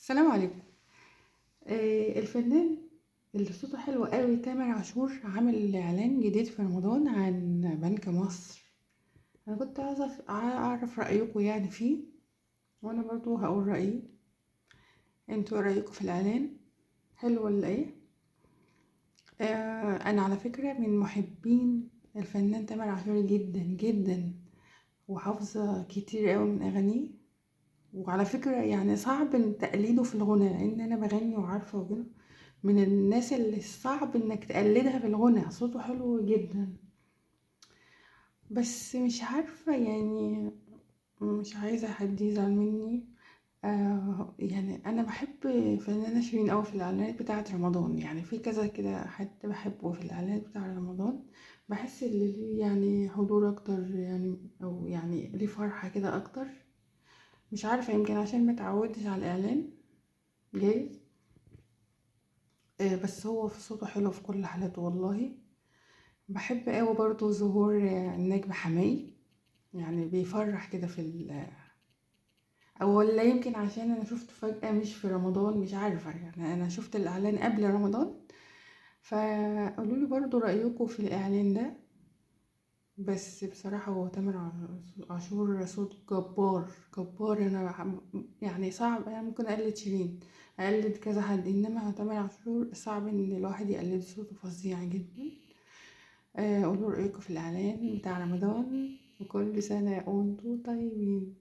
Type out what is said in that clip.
السلام عليكم. الفنان اللي صوته حلو قوي تامر عاشور عامل اعلان جديد في رمضان عن بنك مصر. انا كنت عايزه اعرف رايكم يعني فيه، وانا برضو هقول رايي. انتوا إيه رايكم في الاعلان؟ حلو ولا ايه؟ انا على فكره من محبين الفنان تامر عاشور جدا جدا، وحافظه كتير قوي من اغانيه. وعلى فكره يعني صعب إن تقليده في الغنى، لان انا بغني وعارفه وكده. من الناس اللي صعب انك تقلدها في الغنى، صوته حلو جدا. بس مش عارفة يعني، مش عايزة حد يزعل مني. يعني انا بحب فنانة شيرين اوي في الاعلانات بتاعة رمضان، يعني في كذا كده حد بحبه في الاعلانات بتاع رمضان. بحس اللي ليه يعني حضور اكتر، يعني او يعني ليه فرحة كده اكتر. مش عارفة، يمكن عشان متعودش على الاعلان، جايز. بس هو في صوته حلو في كل حالاته والله. بحب قوي برضو ظهور النجم حماقي، يعني بيفرح كده في او ولا يمكن عشان انا شفته فجأة مش في رمضان، مش عارفة يعني، انا شفت الاعلان قبل رمضان. فقولوا لي برضو رأيكم في الاعلان ده. بس بصراحة هو تامر عاشور صوت جبار جبار. انا يعني صعب، انا ممكن اقلد شيرين، اقلد كذا حد، انما تامر عاشور صعب ان الواحد يقلد، صوته فظيع جدا. قولوا رأيكم في الإعلان بتاع رمضان، وكل سنة وانتم طيبين.